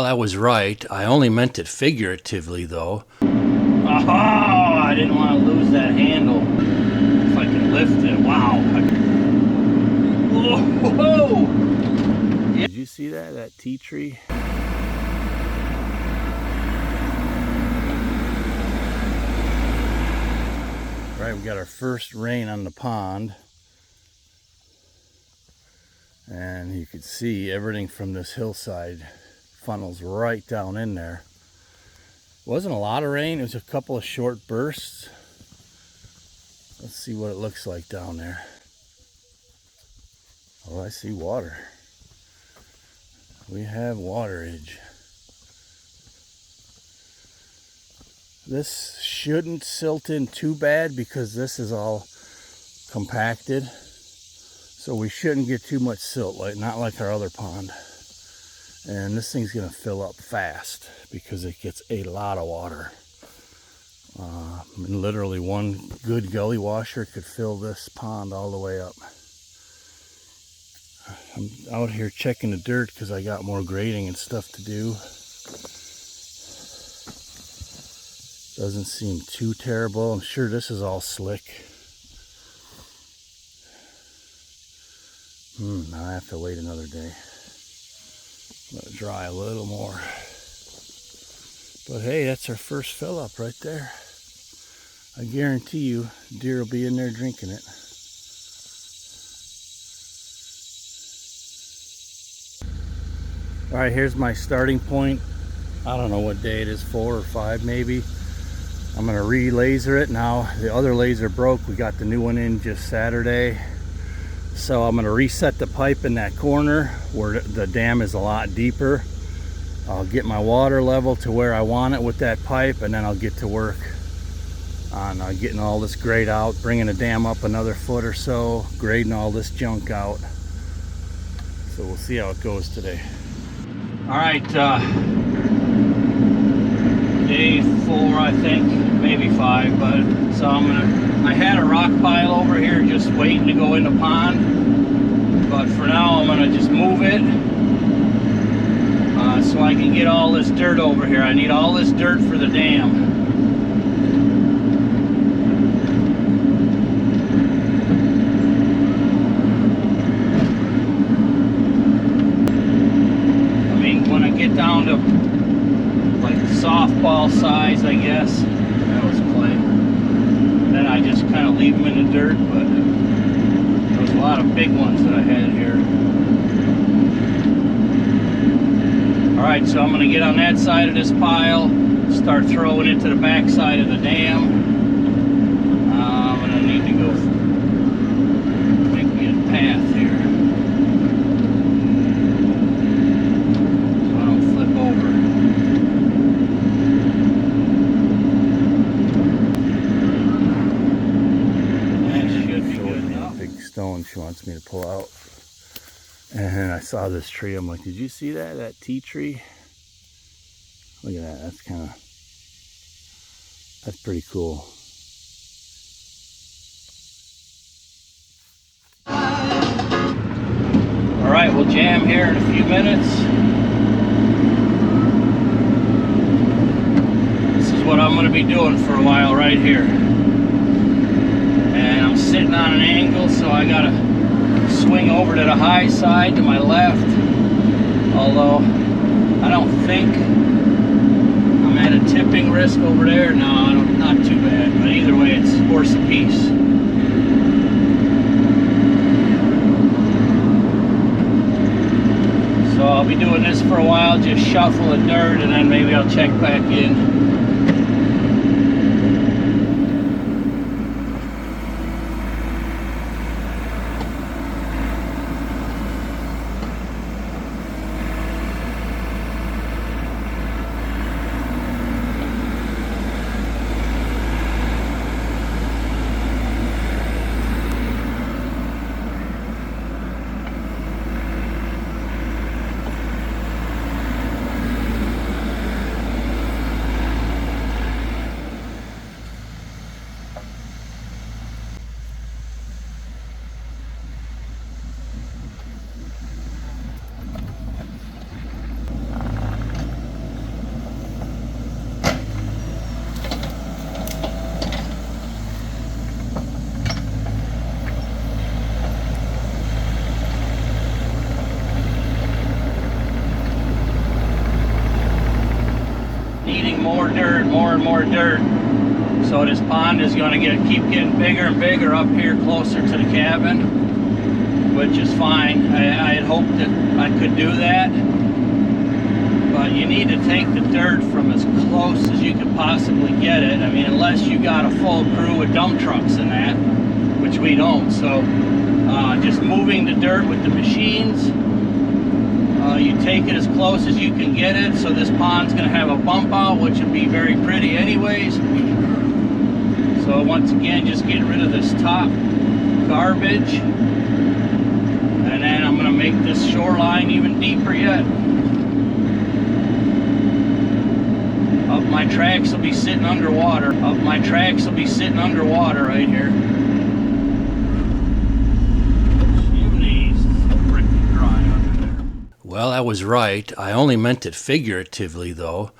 I was right. I only meant it figuratively, though. Oh, I didn't want to lose that handle. If I can lift it, wow. Whoa! Did you see that? That tea tree? All right, we got our first rain on the pond. And you could see everything from this hillside funnels right down in there. Wasn't a lot of rain, it was a couple of short bursts. Let's see what it looks like down there. Oh, I see water. We have waterage. This shouldn't silt in too bad because this is all compacted. So we shouldn't get too much silt, not like our other pond. And this thing's gonna fill up fast because it gets a lot of water. And literally one good gully washer could fill this pond all the way up. I'm out here checking the dirt because I got more grading and stuff to do. Doesn't seem too terrible. I'm sure this is all slick. Now I have to wait another day. Let it dry a little more. But hey, that's our first fill up right there. I guarantee you deer will be in there drinking it. All right, here's my starting point. I don't know what day it is, 4 or 5 maybe. I'm gonna re-laser it now. The other laser broke. We got the new one in just Saturday. So I'm gonna reset the pipe in that corner where the dam is a lot deeper. I'll get my water level to where I want it with that pipe, and then I'll get to work on getting all this grade out, bringing the dam up another foot or so, grading all this junk out. So we'll see how it goes today. All right, day 4, I think, maybe 5, but so I had a rock pile over here just waiting to go in the pond, but for now I'm gonna just move it so I can get all this dirt over here. I need all this dirt for the dam. I mean, when I get down to like softball size, I guess, that was clay. Then I just kind of leave them in the dirt, but there was a lot of big ones that I had here. Alright, so I'm going to get on that side of this pile, start throwing it to the back side of the dam. I'm going to need to go make me a path here so I don't flip over. Stone she wants me to pull out, and I saw this tree. I'm like, did you see that tea tree? Look at that. That's pretty cool. All right, we'll jam here in a few minutes. This is what I'm going to be doing for a while right here. Sitting on an angle, so I gotta swing over to the high side to my left, although I don't think I'm at a tipping risk over there. No, not too bad, but either way it's horse apiece. So I'll be doing this for a while, just shuffle the dirt, and then maybe I'll check back in. more dirt, more and more dirt. So this pond is going to keep getting bigger and bigger up here closer to the cabin, which is fine. I had hoped that I could do that, but you need to take the dirt from as close as you could possibly get it. I mean, unless you got a full crew with dump trucks and that, which we don't. So just moving the dirt with the machines, you take it as close as you can get it. So this pond's going to have a bump out, which would be very pretty anyways. So once again, just getting rid of this top garbage, and then I'm going to make this shoreline even deeper yet. Up my tracks will be sitting underwater. Up my tracks will be sitting underwater right here. Well, I was right. I only meant it figuratively, though.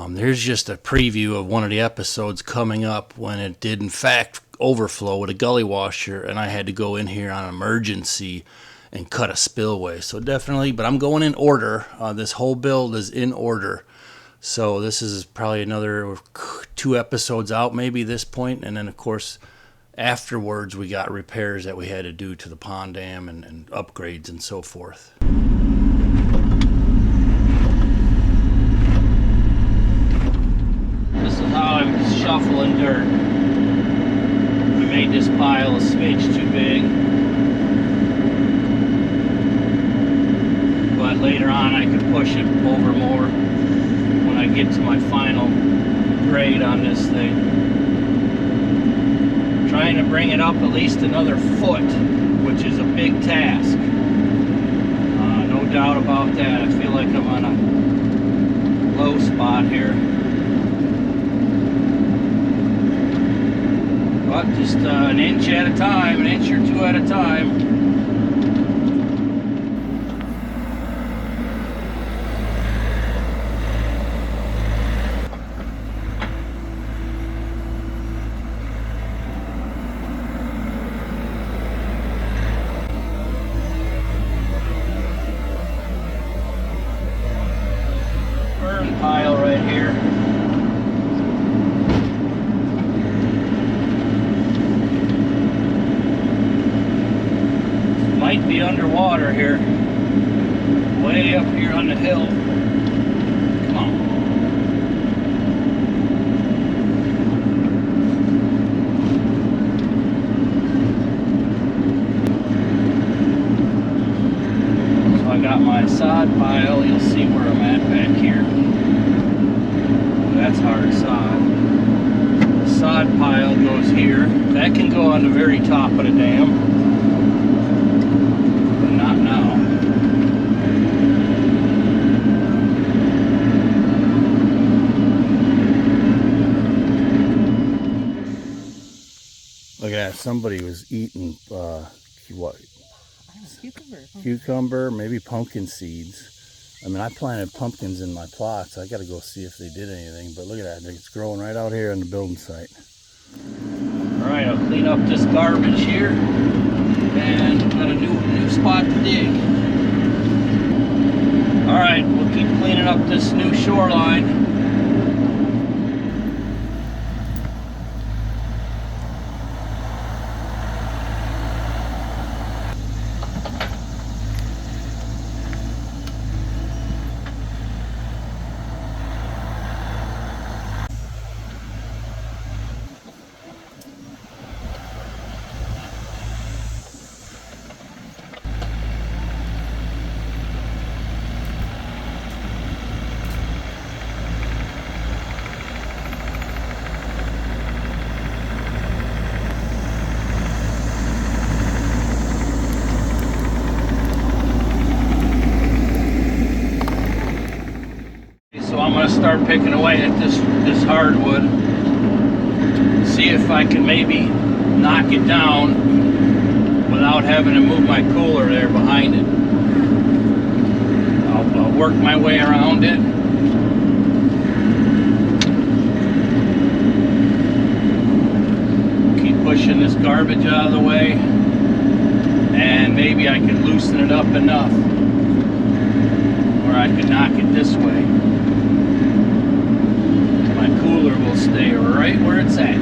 There's just a preview of one of the episodes coming up when it did, in fact, overflow with a gully washer, and I had to go in here on emergency and cut a spillway. So definitely, but I'm going in order. This whole build is in order. So this is probably another 2 episodes out, maybe this point. And then, of course, afterwards, we got repairs that we had to do to the pond dam and upgrades and so forth. I'm shuffling dirt. I made this pile a smidge too big, but later on I could push it over more when I get to my final grade on this thing. I'm trying to bring it up at least another foot, which is a big task. No doubt about that. I feel like I'm on a low spot here. But just an inch at a time, an inch or 2 at a time. Burn pile right here. Might be underwater here, way up here on the hill. Come on. So I got my sod pile. You'll see where I'm at back here. That's hard sod. The sod pile goes here. That can go on the very top of the dam. Look at that, somebody was eating, what? Cucumber, maybe pumpkin seeds. I mean, I planted pumpkins in my plots. I gotta go see if they did anything, but look at that, it's growing right out here on the building site. All right, I'll clean up this garbage here, and got a new spot to dig. All right, we'll keep cleaning up this new shoreline. I'm going to start picking away at this hardwood, see if I can maybe knock it down without having to move my cooler there behind it. I'll work my way around it. Keep pushing this garbage out of the way, and maybe I can loosen it up enough where I can knock it this way. My stay right where it's at.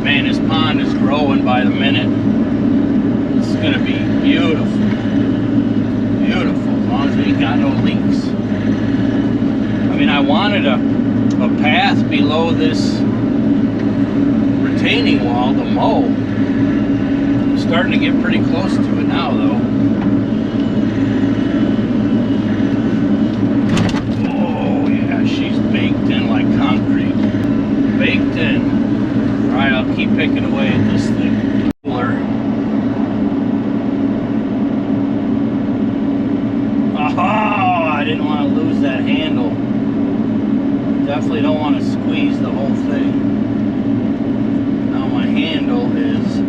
Man, this pond is growing by the minute. It's gonna be beautiful. Beautiful, as long as we ain't got no leaks. I mean, I wanted a path below this retaining wall to mow. I'm starting to get pretty close to it now, though. Oh yeah, she's baked in like concrete. Baked in. Alright, I'll keep picking away at this thing. Oh, I didn't want to lose that handle. Definitely don't want to squeeze the whole thing. Now my handle is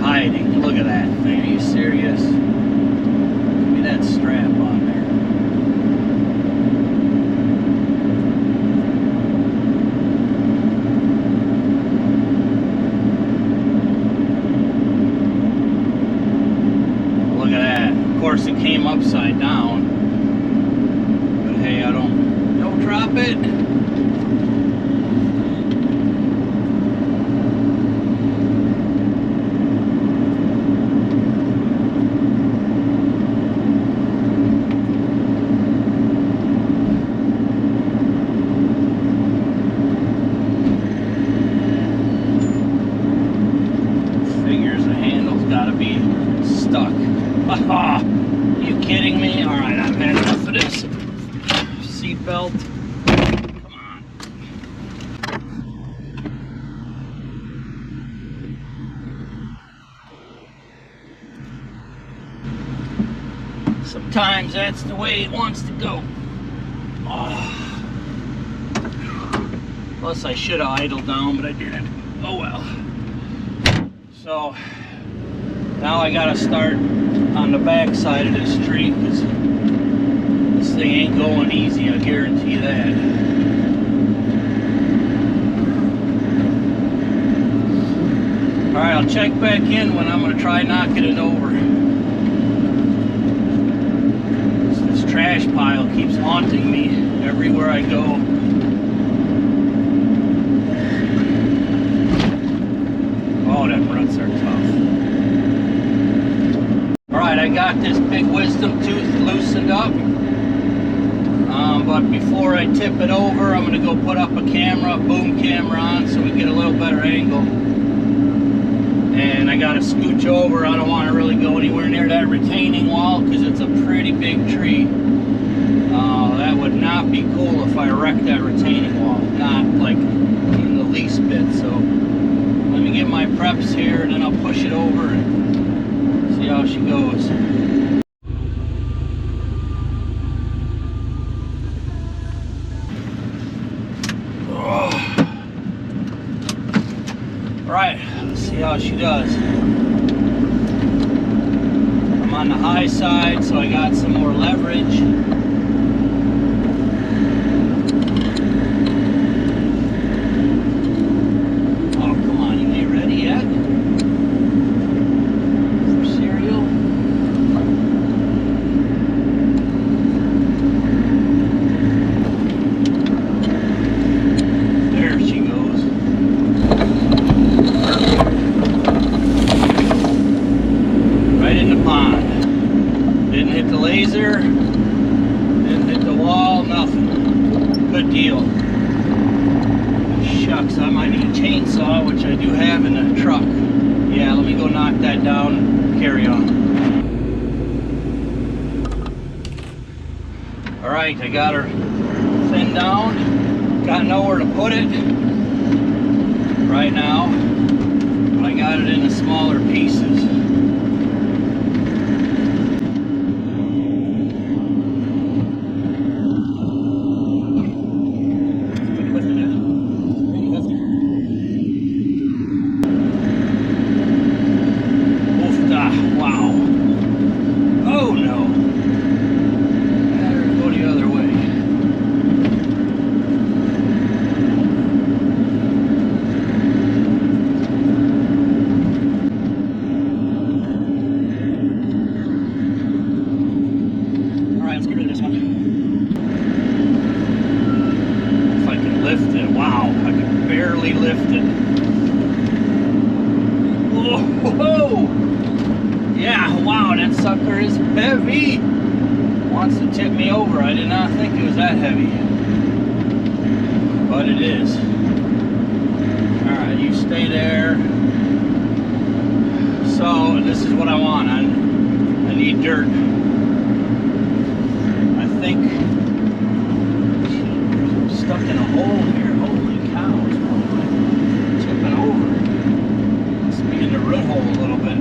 hiding. Look at that thing. Are you serious? Give me that strap on there. Look at that. Of course it came upside down. But hey, don't drop it. Figures the handle's got to be stuck. Are you kidding me? All right, I've had enough of this. Seatbelt. Come on. Sometimes that's the way it wants to go. Oh. Plus, I should have idled down, but I didn't. Oh well. So now I gotta start on the back side of this tree because this thing ain't going easy, I guarantee that. Alright, I'll check back in when I'm going to try knocking it over. This trash pile keeps haunting me everywhere I go. Oh, them roots are tough. Alright, I got this big wisdom tooth loosened up. But before I tip it over, I'm going to go put up a camera, boom camera on, so we get a little better angle. And I got to scooch over. I don't want to really go anywhere near that retaining wall because it's a pretty big tree. That would not be cool if I wrecked that retaining wall. Not like in the least bit. So let me get my preps here and then I'll push it over and see how she goes. Alright, let's see how she does. I'm on the high side, so I got some more leverage. Oh, come on, you ain't ready yet? For cereal? There she goes. Right in the pond. Didn't hit the laser, didn't hit the wall, nothing. Good deal. Shucks, I might need a chainsaw, which I do have in the truck. Yeah, let me go knock that down and carry on. Alright, I got her thinned down. Got nowhere to put it right now. But I got it into smaller pieces. Wow. Oh no. Better go the other way. it was that heavy, but it is. Alright, you stay there. So this is what I want. I need dirt. I think I'm stuck in a hole here. Holy cows, what am I tipping over? Must be in the root hole a little bit.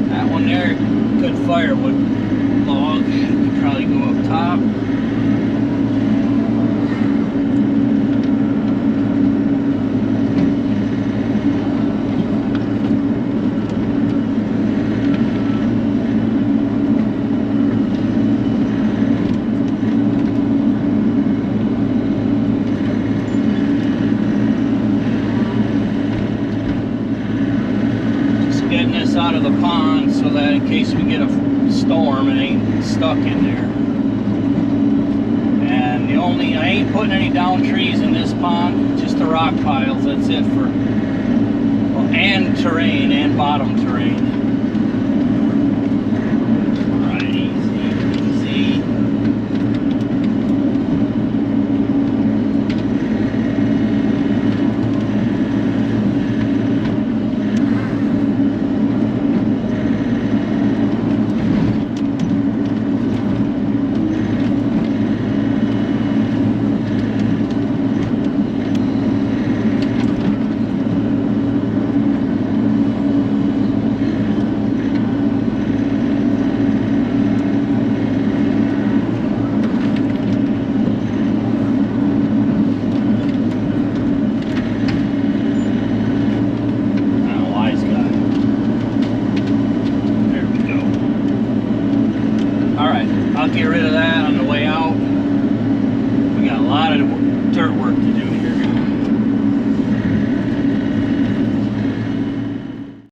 That one there, good firewood log. Could probably go up top. Out of the pond so that in case we get a storm it ain't stuck in there. And I ain't putting any down trees in this pond, just the rock piles. That's it for, well, and terrain and bottom terrain.